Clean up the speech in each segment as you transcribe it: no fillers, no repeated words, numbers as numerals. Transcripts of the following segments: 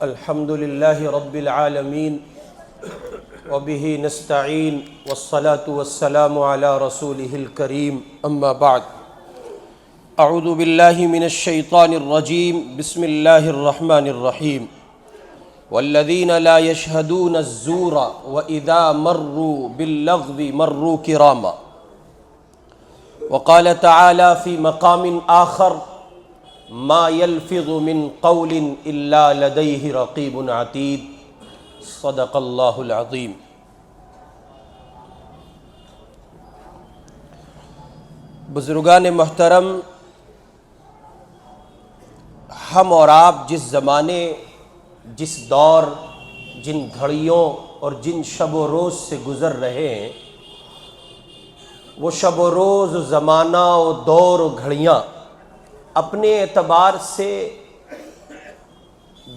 الحمد لله رب العالمين وبه نستعين والصلاة والسلام على رسوله الكريم أما بعد أعوذ بالله من الشيطان الرجيم بسم الله الرحمن الرحيم والذين لا يشهدون الزور وإذا مروا باللغو مروا كراما وقال تعالى في مقام آخر ما يلفظ من قول إلا لديه رقيب عتيد صدق اللہ العظیم۔ بزرگان محترم، ہم اور آپ جس زمانے، جس دور، جن گھڑیوں اور جن شب و روز سے گزر رہے ہیں، وہ شب و روز، زمانہ و دور و گھڑیاں اپنے اعتبار سے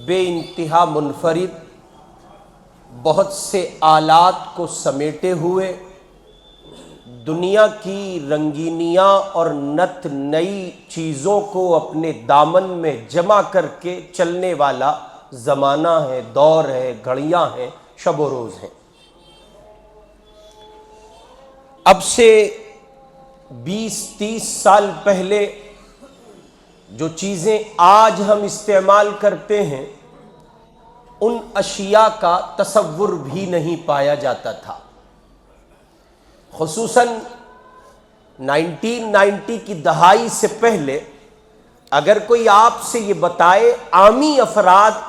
بے انتہا منفرد، بہت سے آلات کو سمیٹے ہوئے، دنیا کی رنگینیاں اور نت نئی چیزوں کو اپنے دامن میں جمع کر کے چلنے والا زمانہ ہے، دور ہے، گھڑیاں ہیں، شب و روز ہیں۔ اب سے 20-30 سال پہلے جو چیزیں آج ہم استعمال کرتے ہیں، ان اشیاء کا تصور بھی نہیں پایا جاتا تھا۔ خصوصاً 1990 کی دہائی سے پہلے اگر کوئی آپ سے یہ بتائے، عامی افراد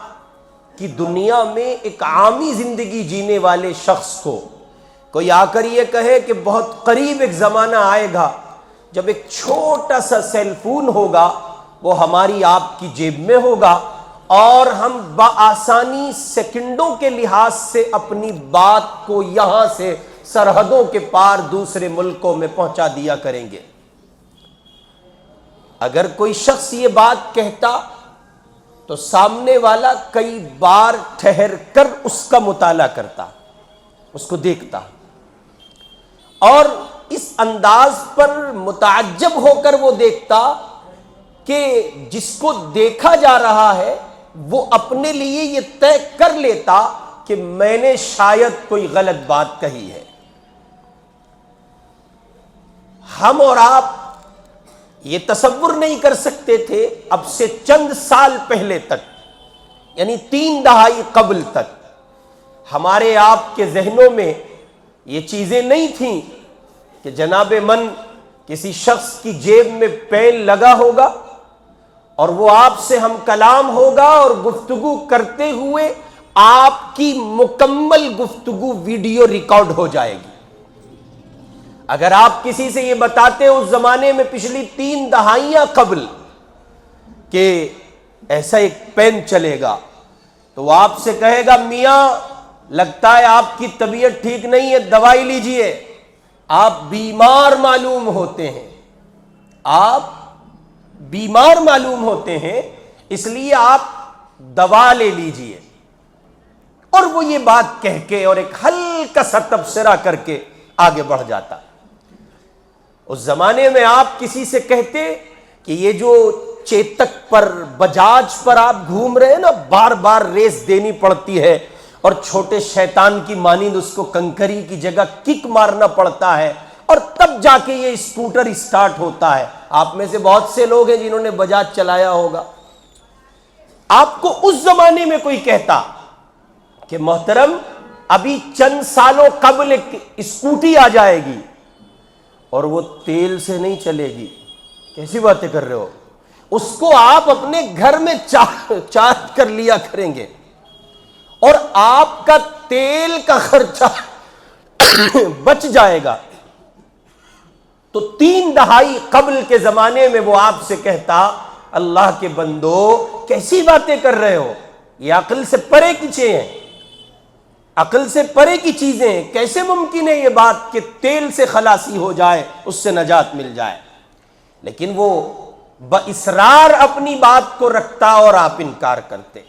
کی دنیا میں ایک عامی زندگی جینے والے شخص کو کوئی آ کر یہ کہے کہ بہت قریب ایک زمانہ آئے گا جب ایک چھوٹا سا سیل فون ہوگا، وہ ہماری آپ کی جیب میں ہوگا اور ہم بآسانی سیکنڈوں کے لحاظ سے اپنی بات کو یہاں سے سرحدوں کے پار دوسرے ملکوں میں پہنچا دیا کریں گے۔ اگر کوئی شخص یہ بات کہتا تو سامنے والا کئی بار ٹھہر کر اس کا مطالعہ کرتا، اس کو دیکھتا، اور اس انداز پر متعجب ہو کر وہ دیکھتا کہ جس کو دیکھا جا رہا ہے وہ اپنے لیے یہ طے کر لیتا کہ میں نے شاید کوئی غلط بات کہی ہے۔ ہم اور آپ یہ تصور نہیں کر سکتے تھے اب سے چند سال پہلے تک، یعنی 3 دہائی قبل تک ہمارے آپ کے ذہنوں میں یہ چیزیں نہیں تھیں کہ جناب من کسی شخص کی جیب میں پین لگا ہوگا اور وہ آپ سے ہم کلام ہوگا اور گفتگو کرتے ہوئے آپ کی مکمل گفتگو ویڈیو ریکارڈ ہو جائے گی۔ اگر آپ کسی سے یہ بتاتے اس زمانے میں پچھلی 3 دہائیاں قبل کہ ایسا ایک پین چلے گا تو وہ آپ سے کہے گا میاں لگتا ہے آپ کی طبیعت ٹھیک نہیں ہے، دوائی لیجئے، آپ بیمار معلوم ہوتے ہیں، آپ بیمار معلوم ہوتے ہیں، اس لیے آپ دوا لے لیجئے۔ اور وہ یہ بات کہہ کے اور ایک ہلکا سا تبصرہ کر کے آگے بڑھ جاتا۔ اس زمانے میں آپ کسی سے کہتے کہ یہ جو چیتک پر، بجاج پر آپ گھوم رہے ہیں نا، بار بار ریس دینی پڑتی ہے اور چھوٹے شیطان کی مانند اس کو کنکری کی جگہ کک مارنا پڑتا ہے اور تب جا کے یہ اسکوٹر اسٹارٹ ہوتا ہے۔ آپ میں سے بہت سے لوگ ہیں جنہوں نے بجاج چلایا ہوگا۔ آپ کو اس زمانے میں کوئی کہتا کہ محترم ابھی چند سالوں قبل ایک اسکوٹی آ جائے گی اور وہ تیل سے نہیں چلے گی، کیسی باتیں کر رہے ہو، اس کو آپ اپنے گھر میں چارج کر لیا کریں گے اور آپ کا تیل کا خرچہ بچ جائے گا۔ تو 3 دہائی قبل کے زمانے میں وہ آپ سے کہتا اللہ کے بندو کیسی باتیں کر رہے ہو، یہ عقل سے پرے کی چیزیں ہیں، عقل سے پرے کی چیزیں ہیں، کیسے ممکن ہے یہ بات کہ تیل سے خلاصی ہو جائے، اس سے نجات مل جائے۔ لیکن وہ باصرار اپنی بات کو رکھتا اور آپ انکار کرتے۔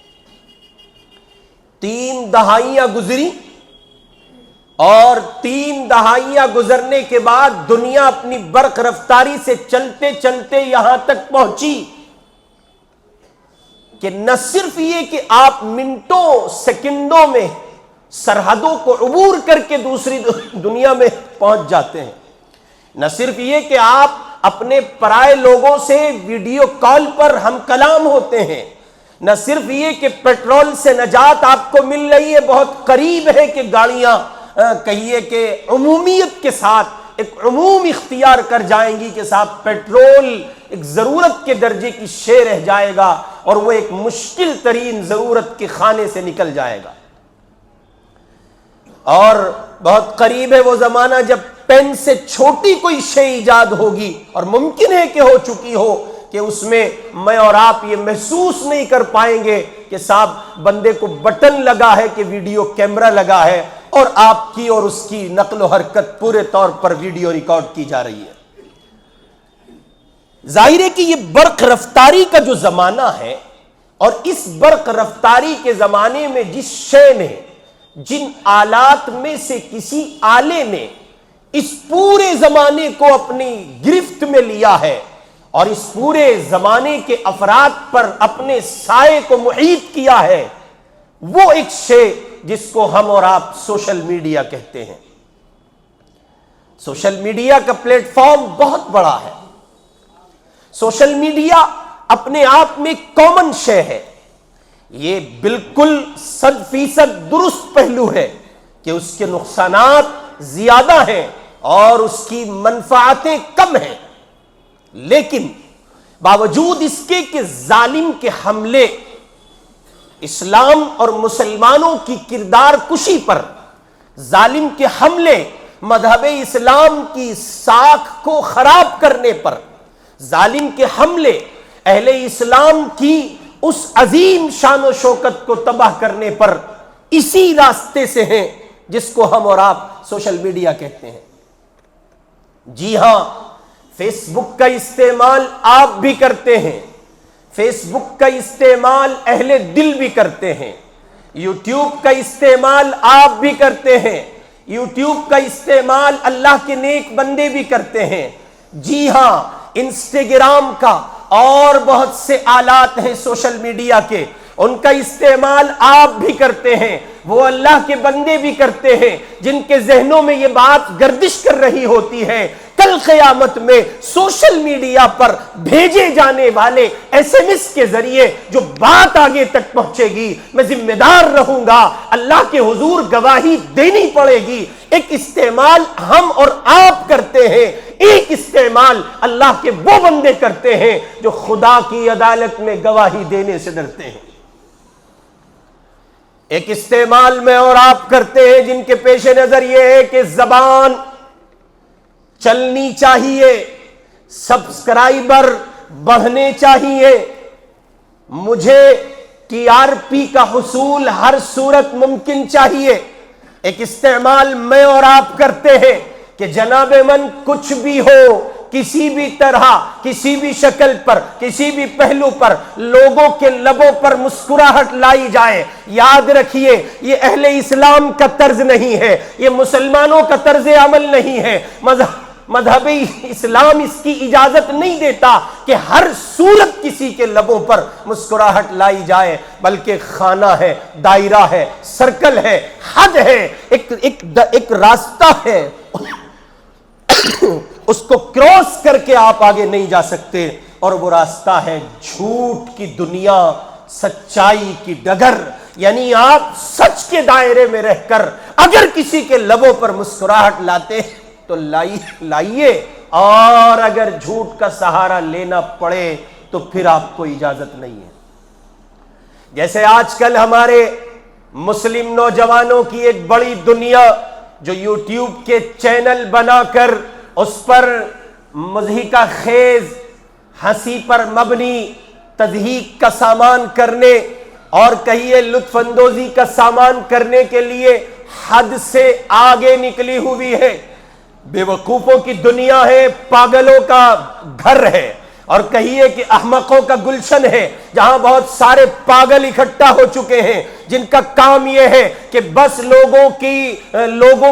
3 دہائیاں گزری اور 3 دہائیاں گزرنے کے بعد دنیا اپنی برق رفتاری سے چلتے چلتے یہاں تک پہنچی کہ نہ صرف یہ کہ آپ منٹوں سیکنڈوں میں سرحدوں کو عبور کر کے دوسری دنیا میں پہنچ جاتے ہیں، نہ صرف یہ کہ آپ اپنے پرائے لوگوں سے ویڈیو کال پر ہم کلام ہوتے ہیں، نہ صرف یہ کہ پیٹرول سے نجات آپ کو مل رہی ہے، بہت قریب ہے کہ گاڑیاں کہیے کہ عمومیت کے ساتھ ایک عموم اختیار کر جائیں گی کہ صاحب پیٹرول ایک ضرورت کے درجے کی شے رہ جائے گا اور وہ ایک مشکل ترین ضرورت کے خانے سے نکل جائے گا۔ اور بہت قریب ہے وہ زمانہ جب پین سے چھوٹی کوئی شے ایجاد ہوگی، اور ممکن ہے کہ ہو چکی ہو، کہ اس میں میں اور آپ یہ محسوس نہیں کر پائیں گے کہ صاحب بندے کو بٹن لگا ہے کہ ویڈیو کیمرہ لگا ہے اور آپ کی اور اس کی نقل و حرکت پورے طور پر ویڈیو ریکارڈ کی جا رہی ہے۔ ظاہر ہے کہ یہ برق رفتاری کا جو زمانہ ہے، اور اس برق رفتاری کے زمانے میں جس شے نے، جن آلات میں سے کسی آلے نے اس پورے زمانے کو اپنی گرفت میں لیا ہے اور اس پورے زمانے کے افراد پر اپنے سائے کو محیط کیا ہے، وہ ایک شے جس کو ہم اور آپ سوشل میڈیا کہتے ہیں۔ سوشل میڈیا کا پلیٹ فارم بہت بڑا ہے۔ سوشل میڈیا اپنے آپ میں کامن شے ہے۔ یہ بالکل 100% درست پہلو ہے کہ اس کے نقصانات زیادہ ہیں اور اس کی منفعتیں کم ہیں، لیکن باوجود اس کے کہ ظالم کے حملے اسلام اور مسلمانوں کی کردار کشی پر، ظالم کے حملے مذہب اسلام کی ساکھ کو خراب کرنے پر، ظالم کے حملے اہل اسلام کی اس عظیم شان و شوکت کو تباہ کرنے پر اسی راستے سے ہیں جس کو ہم اور آپ سوشل میڈیا کہتے ہیں۔ جی ہاں، فیس بک کا استعمال آپ بھی کرتے ہیں، فیس بک کا استعمال اہل دل بھی کرتے ہیں، یوٹیوب کا استعمال آپ بھی کرتے ہیں، یوٹیوب کا استعمال اللہ کے نیک بندے بھی کرتے ہیں۔ جی ہاں، انسٹاگرام کا اور بہت سے آلات ہیں سوشل میڈیا کے، ان کا استعمال آپ بھی کرتے ہیں، وہ اللہ کے بندے بھی کرتے ہیں جن کے ذہنوں میں یہ بات گردش کر رہی ہوتی ہے کل قیامت میں سوشل میڈیا پر بھیجے جانے والے ایس ایم ایس کے ذریعے جو بات آگے تک پہنچے گی، میں ذمہ دار رہوں گا، اللہ کے حضور گواہی دینی پڑے گی۔ ایک استعمال ہم اور آپ کرتے ہیں، ایک استعمال اللہ کے وہ بندے کرتے ہیں جو خدا کی عدالت میں گواہی دینے سے ڈرتے ہیں۔ ایک استعمال میں اور آپ کرتے ہیں جن کے پیش نظر یہ ہے کہ زبان چلنی چاہیے، سبسکرائبر بڑھنے چاہیے، مجھے ٹی آر پی کا حصول ہر صورت ممکن چاہیے۔ ایک استعمال میں اور آپ کرتے ہیں کہ جناب من کچھ بھی ہو، کسی بھی طرح، کسی بھی شکل پر، کسی بھی پہلو پر لوگوں کے لبوں پر مسکراہٹ لائی جائے۔ یاد رکھیے، یہ اہل اسلام کا طرز نہیں ہے، یہ مسلمانوں کا طرز عمل نہیں ہے۔ مذہب اسلام اس کی اجازت نہیں دیتا کہ ہر صورت کسی کے لبوں پر مسکراہٹ لائی جائے، بلکہ خانہ ہے، دائرہ ہے، سرکل ہے، حد ہے، ایک راستہ ہے، اس کو کراس کر کے آپ آگے نہیں جا سکتے، اور وہ راستہ ہے جھوٹ کی دنیا، سچائی کی ڈگر۔ یعنی آپ سچ کے دائرے میں رہ کر اگر کسی کے لبوں پر مسکراہٹ لاتے تو لائیے، اور اگر جھوٹ کا سہارا لینا پڑے تو پھر آپ کو اجازت نہیں ہے۔ جیسے آج کل ہمارے مسلم نوجوانوں کی ایک بڑی دنیا جو یوٹیوب کے چینل بنا کر اس پر مضحکہ خیز، ہنسی پر مبنی تضحیک کا سامان کرنے اور کہیے لطف اندوزی کا سامان کرنے کے لیے حد سے آگے نکلی ہوئی ہے۔ بے وقوفوں کی دنیا ہے، پاگلوں کا گھر ہے، اور کہیے کہ احمقوں کا گلشن ہے، جہاں بہت سارے پاگل اکٹھا ہو چکے ہیں، جن کا کام یہ ہے کہ بس لوگوں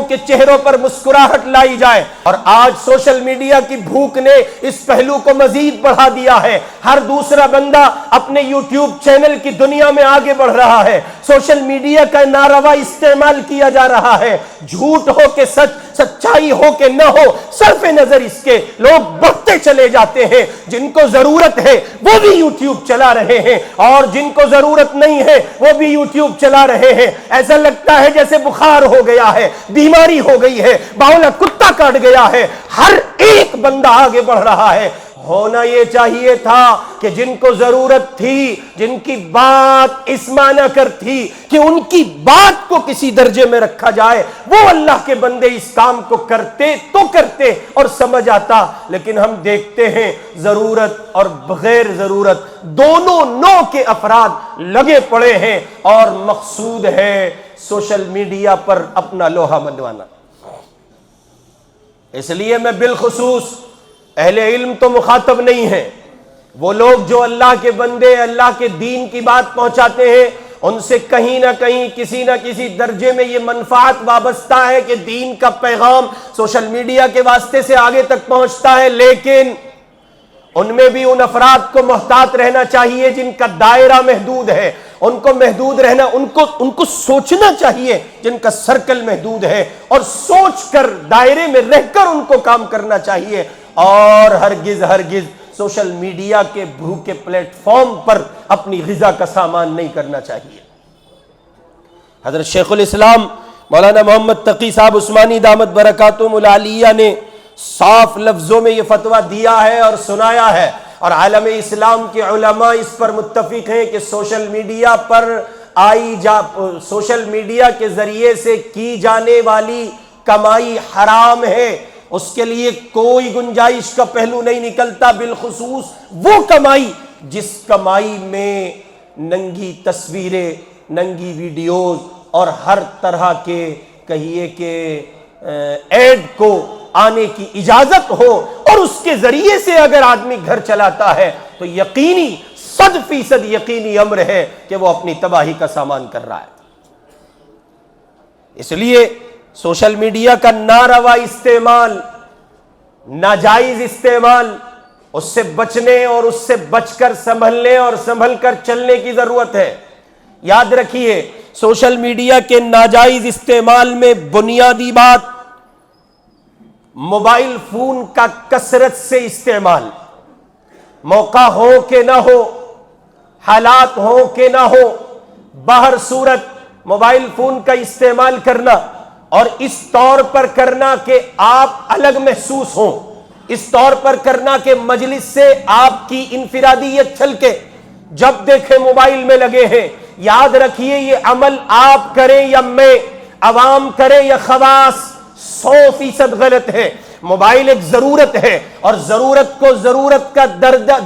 کے چہروں پر مسکراہٹ لائی جائے. اور آج سوشل میڈیا کی بھوک نے اس پہلو کو مزید بڑھا دیا ہے. ہر دوسرا بندہ اپنے یوٹیوب چینل کی دنیا میں آگے بڑھ رہا ہے. سوشل میڈیا کا ناروا استعمال کیا جا رہا ہے. جھوٹ ہو کہ سچ، سچائی ہو کہ نہ ہو، صرف نظر اس کے لوگ بڑھتے چلے جاتے ہیں. جن کو ضرورت ہے وہ بھی یوٹیوب چلا رہے ہیں، اور جن کو ضرورت نہیں ہے وہ بھی یوٹیوب چلا رہے ہیں. ایسا لگتا ہے جیسے بخار ہو گیا ہے، بیماری ہو گئی ہے، باولا کتا کاٹ گیا ہے. ہر ایک بندہ آگے بڑھ رہا ہے. ہونا یہ چاہیے تھا کہ جن کو ضرورت تھی، جن کی بات اس معنی کر تھی کہ ان کی بات کو کسی درجے میں رکھا جائے، وہ اللہ کے بندے اس کام کو کرتے تو کرتے اور سمجھ آتا. لیکن ہم دیکھتے ہیں ضرورت اور بغیر ضرورت دونوں نوع کے افراد لگے پڑے ہیں، اور مقصود ہے سوشل میڈیا پر اپنا لوہا منوانا. اس لیے میں بالخصوص اہل علم تو مخاطب نہیں ہیں، وہ لوگ جو اللہ کے بندے، اللہ کے دین کی بات پہنچاتے ہیں، ان سے کہیں نہ کہیں کسی نہ کسی درجے میں یہ منفعت وابستہ ہے کہ دین کا پیغام سوشل میڈیا کے واسطے سے آگے تک پہنچتا ہے. لیکن ان میں بھی ان افراد کو محتاط رہنا چاہیے جن کا دائرہ محدود ہے. ان کو محدود رہنا، ان کو سوچنا چاہیے جن کا سرکل محدود ہے، اور سوچ کر دائرے میں رہ کر ان کو کام کرنا چاہیے. اور ہرگز سوشل میڈیا کے بھوکے پلیٹ فارم پر اپنی غذا کا سامان نہیں کرنا چاہیے. حضرت شیخ الاسلام مولانا محمد تقی صاحب عثمانی دامت برکاتہم العالیہ نے صاف لفظوں میں یہ فتویٰ دیا ہے اور سنایا ہے، اور عالم اسلام کے علماء اس پر متفق ہیں کہ سوشل میڈیا کے ذریعے سے کی جانے والی کمائی حرام ہے. اس کے لیے کوئی گنجائش کا پہلو نہیں نکلتا، بالخصوص وہ کمائی جس کمائی میں ننگی تصویریں، ننگی ویڈیوز اور ہر طرح کے کہیے کہ ایڈ کو آنے کی اجازت ہو، اور اس کے ذریعے سے اگر آدمی گھر چلاتا ہے تو یقینی 100% یقینی امر ہے کہ وہ اپنی تباہی کا سامان کر رہا ہے. اس لیے سوشل میڈیا کا ناروا استعمال، ناجائز استعمال، اس سے بچنے اور اس سے بچ کر سنبھلنے اور سنبھل کر چلنے کی ضرورت ہے. یاد رکھیے سوشل میڈیا کے ناجائز استعمال میں بنیادی بات موبائل فون کا کثرت سے استعمال، موقع ہو کہ نہ ہو، حالات ہو کہ نہ ہو، باہر صورت موبائل فون کا استعمال کرنا، اور اس طور پر کرنا کہ آپ الگ محسوس ہوں، اس طور پر کرنا کہ مجلس سے آپ کی انفرادیت چھلکے، جب دیکھیں موبائل میں لگے ہیں. یاد رکھیے یہ عمل آپ کریں یا میں، عوام کریں یا خواص، 100% غلط ہے. موبائل ایک ضرورت ہے، اور ضرورت کو ضرورت کا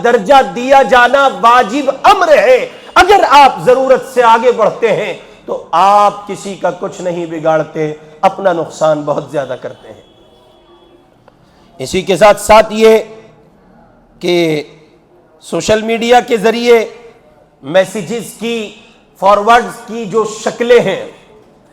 درجہ دیا جانا واجب امر ہے. اگر آپ ضرورت سے آگے بڑھتے ہیں تو آپ کسی کا کچھ نہیں بگاڑتے، اپنا نقصان بہت زیادہ کرتے ہیں. اسی کے ساتھ ساتھ یہ کہ سوشل میڈیا کے ذریعے میسیجز کی فارورڈز کی جو شکلیں ہیں،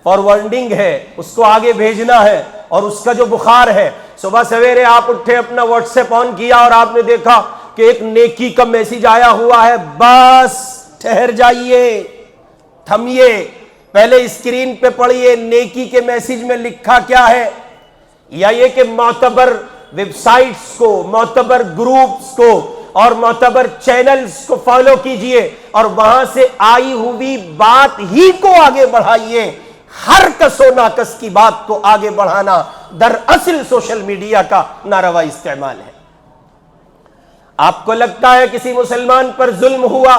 فارورڈنگ ہے، اس کو آگے بھیجنا ہے، اور اس کا جو بخار ہے، صبح سویرے آپ اٹھے، اپنا واٹس ایپ آن کیا اور آپ نے دیکھا کہ ایک نیکی کا میسیج آیا ہوا ہے، بس ٹھہر جائیے، تھمیے، پہلے اسکرین پہ پڑھیے نیکی کے میسیج میں لکھا کیا ہے، یا یہ کہ معتبر ویب سائٹس کو، معتبر گروپس کو اور معتبر چینلز کو فالو کیجئے اور وہاں سے آئی ہوئی بات ہی کو آگے بڑھائیے. ہر کس و ناکس کی بات کو آگے بڑھانا دراصل سوشل میڈیا کا ناروا استعمال ہے. آپ کو لگتا ہے کسی مسلمان پر ظلم ہوا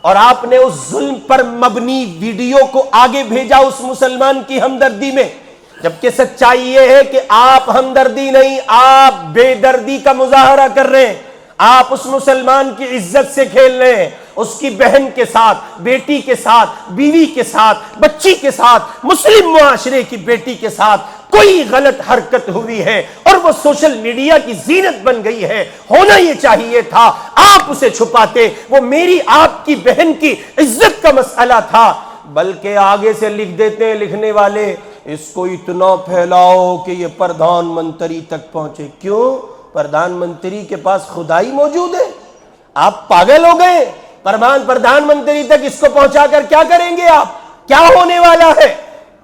اور آپ نے اس ظلم پر مبنی ویڈیو کو آگے بھیجا اس مسلمان کی ہمدردی میں، جبکہ سچائی یہ ہے کہ آپ ہمدردی نہیں، آپ بے دردی کا مظاہرہ کر رہے ہیں. آپ اس مسلمان کی عزت سے کھیل رہے ہیں، اس کی بہن کے ساتھ، بیٹی کے ساتھ، بیوی کے ساتھ، بچی کے ساتھ، مسلم معاشرے کی بیٹی کے ساتھ کوئی غلط حرکت ہوئی ہے اور وہ سوشل میڈیا کی زینت بن گئی ہے. ہونا یہ چاہیے تھا آپ اسے چھپاتے، وہ میری آپ کی بہن کی عزت کا مسئلہ تھا. بلکہ آگے سے لکھ دیتے ہیں لکھنے والے، اس کو اتنا پھیلاؤ کہ یہ پردھان منتری تک پہنچے۔ کیوں؟ پردھان منتری کے پاس خدائی موجود ہے؟ آپ پاگل ہو گئے؟ پردھان منتری تک اس کو پہنچا کر کیا کریں گے آپ؟ کیا ہونے والا ہے؟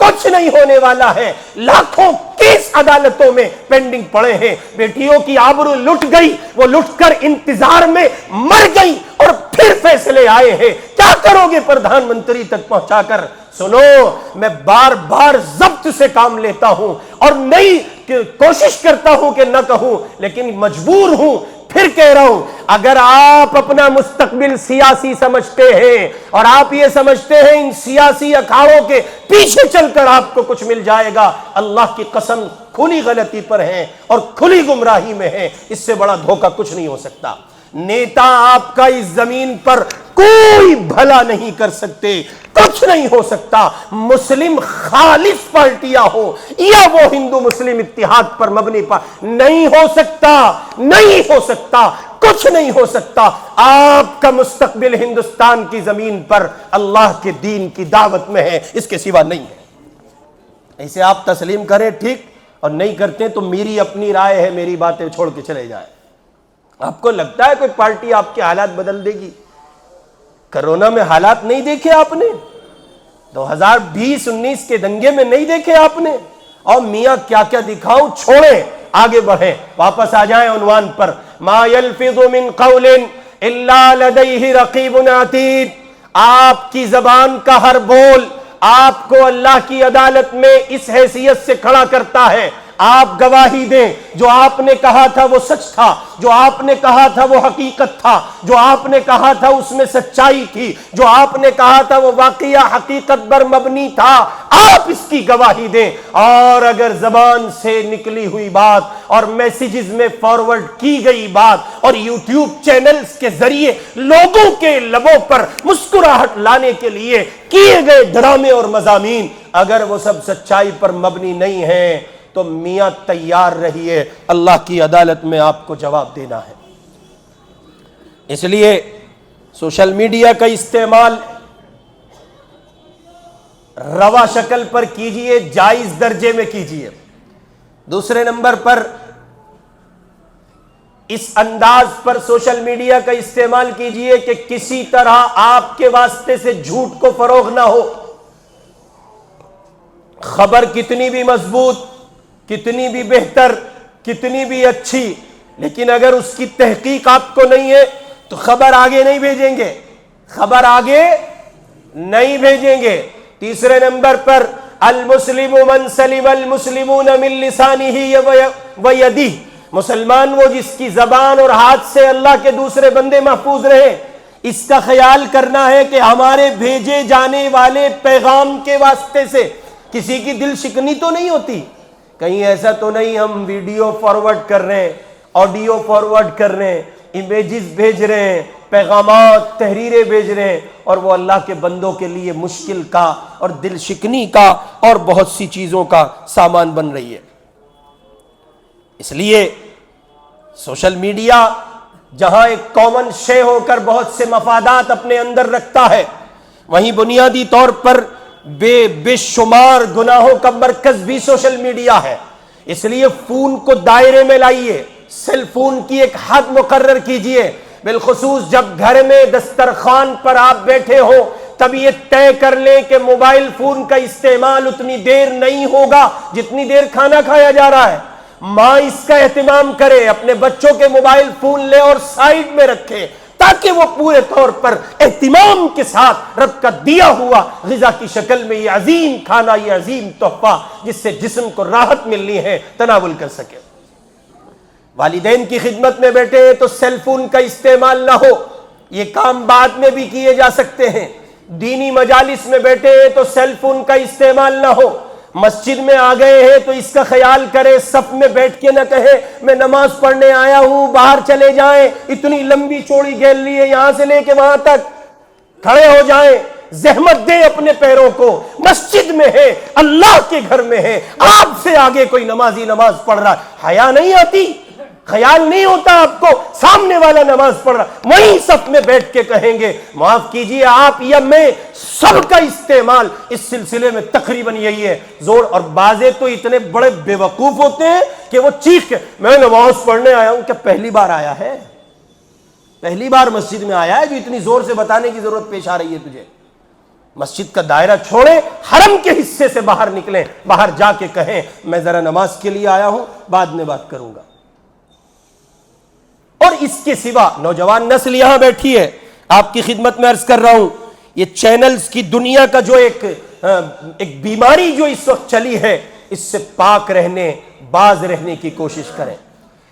کچھ نہیں ہونے والا ہے۔ لاکھوں کیس عدالتوں میں پینڈنگ پڑے ہیں، بیٹیوں کی آبرو لٹ گئی، وہ لٹ کر انتظار میں مر گئی، اور پھر فیصلے آئے ہیں۔ کیا کرو گے پردھان منتری تک پہنچا کر؟ سنو، میں بار بار ضبط سے کام لیتا ہوں اور نئی کوشش کرتا ہوں کہ نہ کہوں، لیکن مجبور ہوں، پھر کہہ رہا ہوں، اگر آپ اپنا مستقبل سیاسی سمجھتے ہیں اور آپ یہ سمجھتے ہیں ان سیاسی اکھاڑوں کے پیچھے چل کر آپ کو کچھ مل جائے گا، اللہ کی قسم کھلی غلطی پر ہیں اور کھلی گمراہی میں ہیں۔ اس سے بڑا دھوکہ کچھ نہیں ہو سکتا۔ نیتا آپ کا اس زمین پر کوئی بھلا نہیں کر سکتے، کچھ نہیں ہو سکتا، مسلم خالص پارٹیاں ہو یا وہ ہندو مسلم اتحاد پر مبنی نہیں ہو سکتا، نہیں ہو سکتا، کچھ نہیں ہو سکتا۔ آپ کا مستقبل ہندوستان کی زمین پر اللہ کے دین کی دعوت میں ہے، اس کے سوا نہیں ہے۔ ایسے آپ تسلیم کریں ٹھیک، اور نہیں کرتے تو میری اپنی رائے ہے، میری باتیں چھوڑ کے چلے جائیں۔ آپ کو لگتا ہے کوئی پارٹی آپ کے حالات بدل دے گی؟ کرونا میں حالات نہیں دیکھے آپ نے؟ 2020-19 کے دنگے میں نہیں دیکھے آپ نے؟ اور میاں کیا کیا دکھاؤں، چھوڑیں، آگے بڑھیں، واپس آ جائیں عنوان پر۔ ما یلفظ من قول الا لدیہ رقیب عتید۔ آپ کی زبان کا ہر بول آپ کو اللہ کی عدالت میں اس حیثیت سے کھڑا کرتا ہے، آپ گواہی دیں، جو آپ نے کہا تھا وہ سچ تھا، جو آپ نے کہا تھا وہ حقیقت تھا، جو آپ نے کہا تھا اس میں سچائی تھی، جو آپ نے کہا تھا وہ واقعہ حقیقت پر مبنی تھا، آپ اس کی گواہی دیں۔ اور اگر زبان سے نکلی ہوئی بات اور میسیجز میں فارورڈ کی گئی بات اور یوٹیوب چینلز کے ذریعے لوگوں کے لبوں پر مسکراہٹ لانے کے لیے کیے گئے ڈرامے اور مضامین اگر وہ سب سچائی پر مبنی نہیں ہیں، تو میاں تیار رہیے، اللہ کی عدالت میں آپ کو جواب دینا ہے۔ اس لیے سوشل میڈیا کا استعمال روا شکل پر کیجئے، جائز درجے میں کیجئے۔ دوسرے نمبر پر اس انداز پر سوشل میڈیا کا استعمال کیجئے کہ کسی طرح آپ کے واسطے سے جھوٹ کو فروغ نہ ہو۔ خبر کتنی بھی مضبوط، کتنی بھی بہتر، کتنی بھی اچھی، لیکن اگر اس کی تحقیق آپ کو نہیں ہے تو خبر آگے نہیں بھیجیں گے، خبر آگے نہیں بھیجیں گے۔ تیسرے نمبر پر المسلم من سلم المسلمون من لسانہ ویدہ، مسلمان وہ جس کی زبان اور ہاتھ سے اللہ کے دوسرے بندے محفوظ رہے۔ اس کا خیال کرنا ہے کہ ہمارے بھیجے جانے والے پیغام کے واسطے سے کسی کی دل شکنی تو نہیں ہوتی، کہیں ایسا تو نہیں ہم ویڈیو فارورڈ کر رہے ہیں، آڈیو فارورڈ کر رہے ہیں، امیجز بھیج رہے ہیں، پیغامات، تحریریں بھیج رہے ہیں، اور وہ اللہ کے بندوں کے لیے مشکل کا اور دل شکنی کا اور بہت سی چیزوں کا سامان بن رہی ہے۔ اس لیے سوشل میڈیا جہاں ایک کامن شے ہو کر بہت سے مفادات اپنے اندر رکھتا ہے، وہیں بنیادی طور پر بے شمار گناہوں کا مرکز بھی سوشل میڈیا ہے۔ اس لیے فون کو دائرے میں لائیے، سیل فون کی ایک حد مقرر کیجئے، بالخصوص جب گھر میں دسترخوان پر آپ بیٹھے ہو تب یہ طے کر لیں کہ موبائل فون کا استعمال اتنی دیر نہیں ہوگا جتنی دیر کھانا کھایا جا رہا ہے۔ ماں اس کا اہتمام کرے، اپنے بچوں کے موبائل فون لے اور سائیڈ میں رکھے تاکہ وہ پورے طور پر اہتمام کے ساتھ رب کا دیا ہوا غذا کی شکل میں یہ عظیم کھانا، یہ عظیم تحفہ جس سے جسم کو راحت ملنی ہے، تناول کر سکے۔ والدین کی خدمت میں بیٹھے تو سیل فون کا استعمال نہ ہو، یہ کام بعد میں بھی کیے جا سکتے ہیں۔ دینی مجالس میں بیٹھے تو سیل فون کا استعمال نہ ہو۔ مسجد میں آ گئے ہیں تو اس کا خیال کرے، صف میں بیٹھ کے نہ کہے میں نماز پڑھنے آیا ہوں، باہر چلے جائیں، اتنی لمبی چوڑی گیلری ہے یہاں سے لے کے وہاں تک، کھڑے ہو جائیں، زحمت دیں اپنے پیروں کو، مسجد میں ہے، اللہ کے گھر میں ہے، آپ سے آگے کوئی نمازی نماز پڑھ رہا ہے، حیا نہیں آتی؟ خیال نہیں ہوتا آپ کو سامنے والا نماز پڑھ رہا، وہیں صف میں بیٹھ کے کہیں گے معاف کیجئے آپ یا میں، سب کا استعمال اس سلسلے میں تقریباً یہی ہے زور. اور بعضے تو اتنے بڑے بے وقوف ہوتے ہیں کہ وہ چیخ کے میں نماز پڑھنے آیا ہوں. کیا پہلی بار آیا ہے؟ پہلی بار مسجد میں آیا ہے جو اتنی زور سے بتانے کی ضرورت پیش آ رہی ہے تجھے؟ مسجد کا دائرہ چھوڑیں، حرم کے حصے سے باہر نکلیں، باہر جا کے کہیں میں ذرا نماز کے لیے آیا ہوں، بعد میں بات کروں گا. اور اس کے سوا نوجوان نسل یہاں بیٹھی ہے، آپ کی خدمت میں عرض کر رہا ہوں، یہ چینلز کی دنیا کا جو ایک بیماری جو اس وقت چلی ہے، اس سے پاک رہنے، باز رہنے کی کوشش کریں.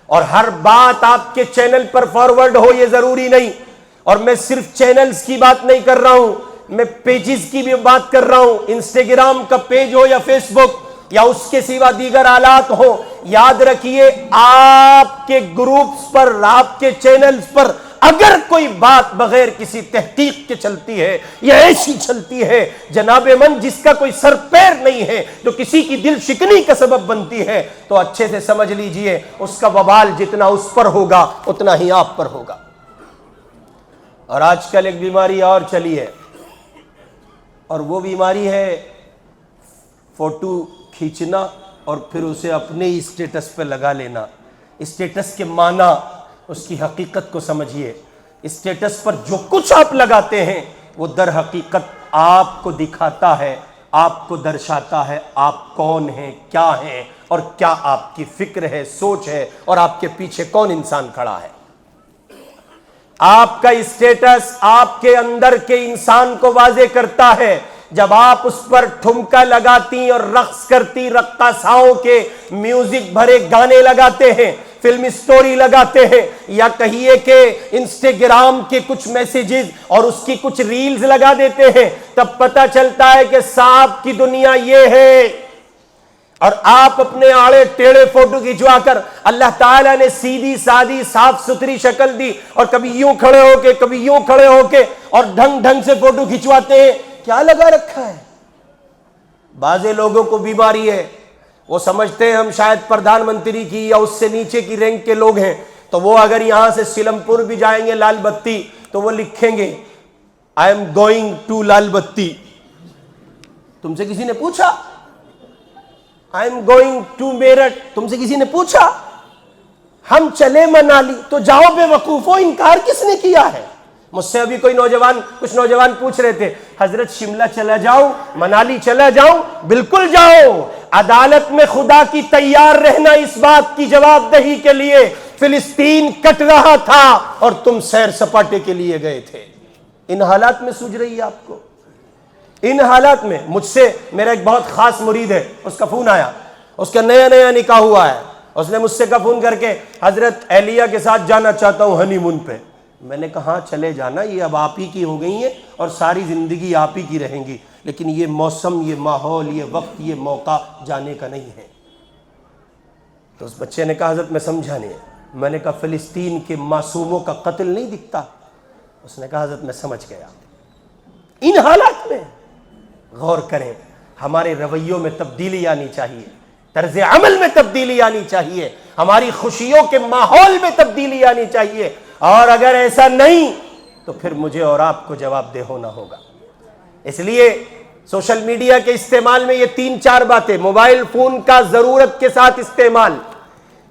اور ہر بات آپ کے چینل پر فارورڈ ہو یہ ضروری نہیں. اور میں صرف چینلز کی بات نہیں کر رہا ہوں، میں پیجز کی بھی بات کر رہا ہوں. انسٹاگرام کا پیج ہو یا فیس بک یا اس کے سوا دیگر آلات ہو، یاد رکھیے آپ کے گروپس پر، آپ کے چینلز پر اگر کوئی بات بغیر کسی تحقیق کے چلتی ہے یا ایسی چلتی ہے جناب من جس کا کوئی سر پیر نہیں ہے، جو کسی کی دل شکنی کا سبب بنتی ہے، تو اچھے سے سمجھ لیجئے اس کا وبال جتنا اس پر ہوگا اتنا ہی آپ پر ہوگا. اور آج کل ایک بیماری اور چلی ہے، اور وہ بیماری ہے فوٹو کھینچنا اور پھر اسے اپنے ہی اسٹیٹس پہ لگا لینا. اسٹیٹس کے معنی، اس کی حقیقت کو سمجھیے. اسٹیٹس پر جو کچھ آپ لگاتے ہیں وہ در حقیقت آپ کو دکھاتا ہے، آپ کو درشاتا ہے آپ کون ہیں، کیا ہیں، اور کیا آپ کی فکر ہے، سوچ ہے، اور آپ کے پیچھے کون انسان کھڑا ہے. آپ کا اسٹیٹس آپ کے اندر کے انسان کو واضح کرتا ہے. جب آپ اس پر ٹھمکا لگاتی اور رقص کرتی، رقاصاؤں کے میوزک بھرے گانے لگاتے ہیں، فلم سٹوری لگاتے ہیں، یا کہیے کہ انسٹاگرام کے کچھ میسیجز اور اس کی کچھ ریلز لگا دیتے ہیں، تب پتہ چلتا ہے کہ صاحب کی دنیا یہ ہے. اور آپ اپنے آڑے ٹیڑے فوٹو کھنچوا کر، اللہ تعالیٰ نے سیدھی سادھی صاف ستھری شکل دی، اور کبھی یوں کھڑے ہو کے، کبھی یوں کھڑے ہو کے، اور ڈھنگ سے فوٹو کھنچواتے ہیں. کیا لگا رکھا ہے؟ بعضے لوگوں کو بیماری ہے، وہ سمجھتے ہیں ہم شاید پردھان منتری کی یا اس سے نیچے کی رینک کے لوگ ہیں، تو وہ اگر یہاں سے سیلم پور بھی جائیں گے لال بتی تو وہ لکھیں گے آئی ایم گوئنگ ٹو لال بتی. تم سے کسی نے پوچھا؟ I am going to Meerut. تم سے کسی نے پوچھا؟ ہم چلے منالی. تو جاؤ بے وقوفو، انکار کس نے کیا ہے؟ مجھ سے ابھی کچھ نوجوان پوچھ رہے تھے حضرت شملہ چلا جاؤں، منالی چلا جاؤں. بالکل جاؤ، عدالت میں خدا کی تیار رہنا اس بات کی جواب دہی کے لیے. فلسطین کٹ رہا تھا اور تم سیر سپاٹے کے لیے گئے تھے. ان حالات میں سوچ رہی ہے آپ کو؟ ان حالات میں مجھ سے میرا ایک بہت خاص مرید ہے، اس کا فون آیا، اس کا نیا نکاح ہوا ہے. اس نے مجھ سے کہا فون کر کے حضرت اہلیہ کے ساتھ جانا چاہتا ہوں ہنی مون پہ. میں نے کہا چلے جانا، یہ اب آپ ہی کی ہو گئی ہیں اور ساری زندگی آپ ہی کی رہیں گی، لیکن یہ موسم، یہ ماحول، یہ وقت، یہ موقع جانے کا نہیں ہے. تو اس بچے نے کہا حضرت میں سمجھا نہیں. میں نے کہا فلسطین کے معصوموں کا قتل نہیں دکھتا؟ اس نے کہا حضرت میں سمجھ گیا. ان حالات میں غور کریں، ہمارے رویوں میں تبدیلی آنی چاہیے، طرز عمل میں تبدیلی آنی چاہیے، ہماری خوشیوں کے ماحول میں تبدیلی آنی چاہیے. اور اگر ایسا نہیں تو پھر مجھے اور آپ کو جواب دہ ہونا ہوگا. اس لیے سوشل میڈیا کے استعمال میں یہ 3-4 باتیں. موبائل فون کا ضرورت کے ساتھ استعمال.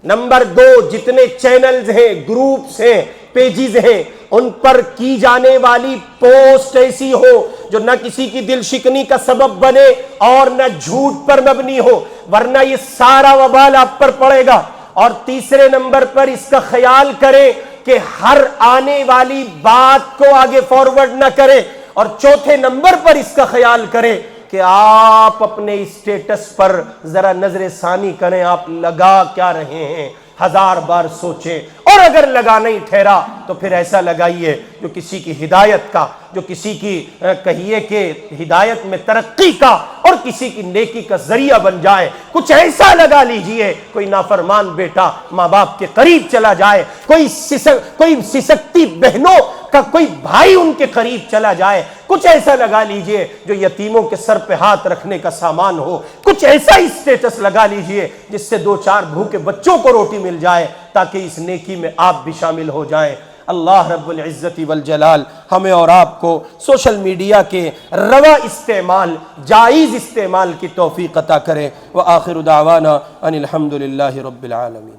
نمبر 2، جتنے چینلز ہیں، گروپس ہیں، پیجز ہیں، ان پر کی جانے والی پوسٹ ایسی ہو جو نہ کسی کی دل شکنی کا سبب بنے اور نہ جھوٹ پر مبنی ہو، ورنہ یہ سارا وبال آپ پر پڑے گا. اور تیسرے نمبر پر اس کا خیال کریں کہ ہر آنے والی بات کو آگے فارورڈ نہ کرے. اور چوتھے نمبر پر اس کا خیال کریں کہ آپ اپنے اسٹیٹس پر ذرا نظر ثانی کریں، آپ لگا کیا رہے ہیں، 1000 بار سوچیں. اور اگر لگا نہیں ٹھہرا تو پھر ایسا لگائیے جو کسی کی ہدایت کا، جو کسی کی کہیے کہ ہدایت میں ترقی کا اور کسی کی نیکی کا ذریعہ بن جائے. کچھ ایسا لگا لیجئے، کوئی نافرمان بیٹا ماں باپ کے قریب چلا جائے، کوئی سسکتی بہنوں کا کوئی بھائی ان کے قریب چلا جائے، کچھ ایسا لگا لیجئے جو یتیموں کے سر پہ ہاتھ رکھنے کا سامان ہو، کچھ ایسا اسٹیٹس لگا لیجئے جس سے 2-4 بھوکے بچوں کو روٹی مل جائے، تاکہ اس نیکی میں آپ بھی شامل ہو جائیں۔ اللہ رب العزت والجلال ہمیں اور آپ کو سوشل میڈیا کے روا استعمال، جائز استعمال کی توفیق عطا کرے۔ وآخر دعوانا ان الحمد للہ رب العالمین۔